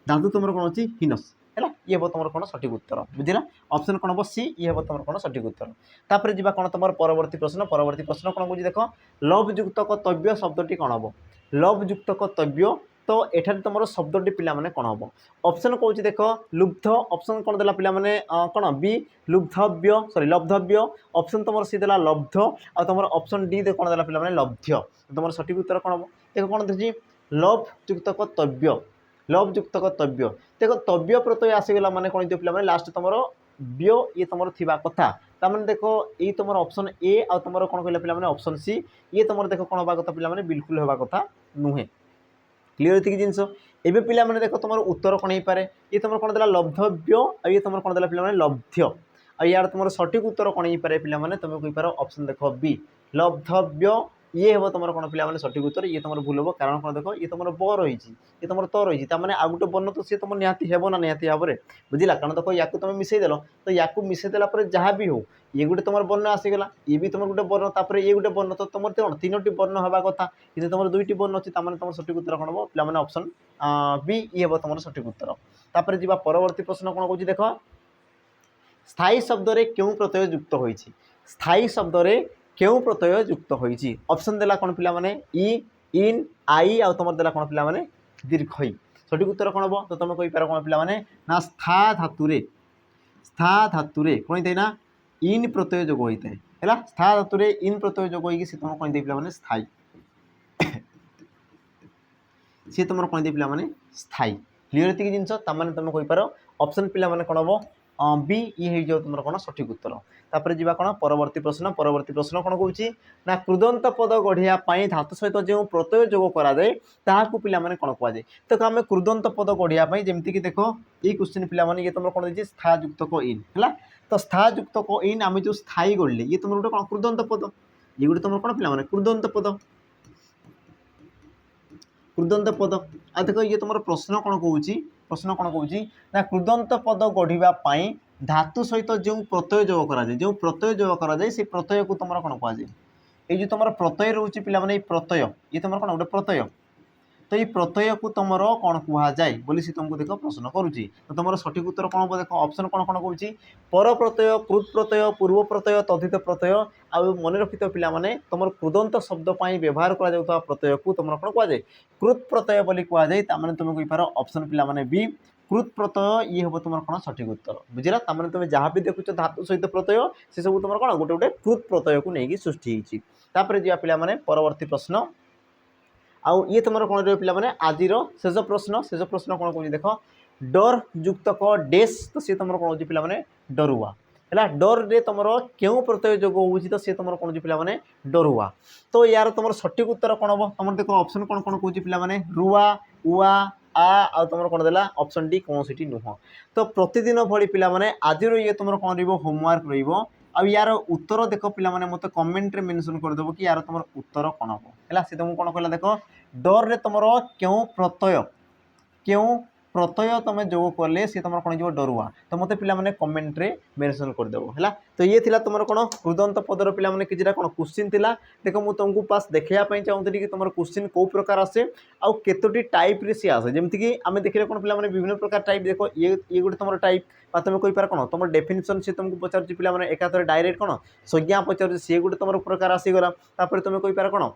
धातु तुम कौन अच्छी हिनस है ये हम तुम कौन सठिक उत्तर बुझेगा ऑप्शन कौन हम सी ये हम तुम कौन सठिक उत्तर तापर जी कौन तुम परवर्ती प्रश्न कौन बुझी देख लवयुक्त कर्तव्य शब्दटी कौन हम लवयुक्त कर्तव्य तो एठार तुम शब्दटी पिला माने कौन हम ऑप्शन कौन देख लुब्ध ऑप्शन कौन देला पिला माने कौन बी लुब्धव्य सॉरी लब्धव्य ऑप्शन तुम सी देला लब्ध आ तुम ऑप्शन डी दे कौन देला पिला माने लब्ध्य तुम सठिक उत्तर कौन हम देख कौन देखिए लवयुक्त कर्तव्य लवयुक्त कर्तव्य देख तव्य प्रत्यय आसीगला माने कौन पे माने लास्ट तुम व्य ये तुम थिबा कथा ताମାନେ देख ये तुम ऑप्शन ए आ तुम कौन कहला पिला माने ऑप्शन सी ये तुम देख कौन होगा कथा पिला माने बिल्कुल होगा कथा नुहे क्लीयर ये जिनस एवं पिला माने देख तुम उत्तर कौन हो पारे ये तुम कौन देला लब्धव्य आ ये तुम कौन देला पिला माने लब्ध्य आ यार तुम सठिक उत्तर कौन हो पारे पिला माने तुम कहि पारो ऑप्शन देख बी लब्धव्य ये हम तुम कौन पिला माने सठिक उत्तर ये तुम भूल हम कारण कौन देख ये तुम ब रही ये तुम त रही मैंने आ गोटे वर्ण तो सी तुम निहाती हेब ना निहाती भाव में बुझला कारण देख या तुम मिसेदेल तो या मिसेदेला जहाँ भी हो ये गोटे तुम वर्ण आसीगला ये भी तुम गोटे वर्ण तापर ये गोटे वर्ण तो तुम कौन तीनो वर्ण हवा कथा कि तुम दुईटी वर्ण अच्छी तुम सठिक उत्तर कौन हम पे ऑप्शन बी ये हम तुम सठिक उत्तर तापर जी परवर्ती प्रश्न कौन कौन देख स्थायी शब्द क्यों प्रत्यय युक्त हो स्थायी शब्द क्यों प्रत्यय युक्त हो ऑप्शन देला कौन पिला माने इ इन आई आ तुम देला कौन पिला माने दीर्घई सठिक उत्तर कौन हम तो तुम कहि पार कौन पिला माने ना स्था धातुरे कौन थे ना इन प्रत्यय जोग होता है स्था धातुरे इन प्रत्यय जोग होगी तुम कौन दे पिला माने स्थायी सी तुम कौन दे पिला माने स्थायी क्लीयर ये जिनस ताने तुम कहि पार ऑप्शन पिला माने कौन हम बी ये हो तुम कौन सठिक उत्तर तापर जी कौन परवर्ती प्रश्न कौन कौन ना कृदंत पद गढ़िया धातु सहित जो प्रत्यय जोग कराए ताकू पिला माने कौन कहुए तो आम कृदंत पद गढ़िया जमीक देख ये क्वेश्चन पिला माने ये तुम कौन देखिए स्थायुक्त क इन है तो स्थायुक्त क इन आम जो स्थायी गढ़ले ये तुम गोटे कौन कृदंत पद ये गोटे तुम कौन पिला माने कृदंत पद आ देख ये तुम प्रश्न कौन कौन ना कृदंत पद गढ़ापी धातु सहित जो प्रत्यय जोग कराए जो प्रत्यय जोग कराए से प्रत्यय को तुम कौन कहुए ये जो तुम प्रत्यय रोचे पिला माने प्रत्यय ये तुम कौन गोटे प्रत्यय तो ये प्रत्यय को तुम कौन कहुए बोली सी तुमको देख प्रश्न करुच्ची तो तुम सठिक उत्तर कौन हम देख ऑप्शन कौन कौन कौन पर प्रत्यय कृत प्रत्यय पूर्व प्रत्यय तद्धित प्रत्यय आ मन रखिथ पिला माने तुम कृदंत शब्द व्यवहार कर प्रत्यय को तुम कौन कहुए कृत प्रत्यय बोली कहुए तुम कहि पार ऑप्शन पिला माने बी कृत प्रत्यय ये हम तुम कौन सठिक उत्तर बुझला तमें तुम जहाँ भी देखुच धातु सहित प्रत्यय से सब तुम कौन गोटे गोटे कृत प्रत्यय को लेकिन सृष्टि होती जा पे परवर्ती प्रश्न आउ ये तुम कौन रही पे आज शेष प्रश्न कौन कौन देख डर युक्त क डेस तो सी तुम कौन हो पे डरुआ है डर रे तुम क्यों प्रत्यय जोग हो तो सी तुम कौन पे डरुआ तो यार तुम सठिक उत्तर कौन हम तुम देख ऑप्शन कौन कौन कौन पे रुआ उआ आ तुम कौन देला ऑप्शन डी कौन सी नुह तो प्रतिदिन भली पे आज ये तुम कौन होमवर्क रहा यार उत्तर देख पे मत कमेंट रे मेंशन करदेव कि यार तुम उत्तर कौन हम है सी तुमको कौन कहला देख डर रे तुम क्यों प्रत्यय तुम जोग कले सी तुम कौन हो डरुआ तो मत पे कमेंट रे मेंशन करदेव है तो ये थिला तुम कौन कृदंत पदर पे किसी कौन क्वेश्चन थिला देख मुझे तुमको पास देखापी चाहूँगी कि तुम क्वेश्चन कौ प्रकार आसे आउ केतोटी टाइप रे सी आसे जमीक कि आम देखिए कौन पे विभिन्न प्रकार टाइप देख ये गोटे तुम टाइप तुम कहीपर कौन तुम डेफिनेशन सी तुमको पचार पे एकाथर डायरेक्ट कौन संज्ञा पचार सी गोटे तुम प्रकार आसीगला तुम कहीपर कौन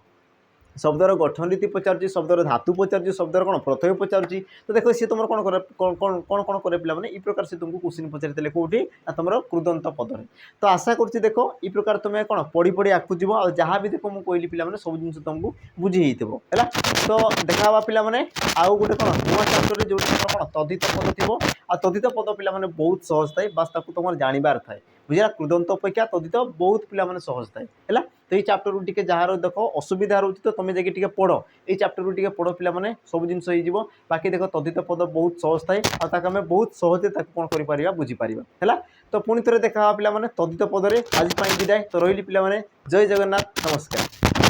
शब्दर गठन रीति पचार शब्दर धातु पचार शब्दर कौन प्रत्यय पचार तो देखो सी तुम कौन कौन कौन करे पे प्रकार से तुमको क्वेश्चन पचारि कौटी तुम कृदंत पदर तो आशा कर देखो ये प्रकार तुम्हें कौन पढ़ी पढ़ी आगू जीव आ जहाँ भी देख मुझे कहली पे सब जिन तुमको बुझे है तो देखा पे आउ गोटे कौन नुआ चैप्टर जो कौन तद्धित पद थी आ तद्धित पद पे बहुत सहज थाए बास तुम जानवर थाए बुझा कृदंत अपेक्षा तद्धित बहुत पे सहज थाए है तो ये चैप्टर टी जार देख असुविधा रोचे तो तुम जाकि पढ़ ये चैप्टर टी पढ़ पे सब जिन हो बाकी देख तद्धित पद बहुत सहज थाए आम बहुत सहजे कौन कर बुझीपर है तो पुणी थे देखा पे तद्धित पदरे आज विदाय तो रही पे जय जगन्नाथ नमस्कार।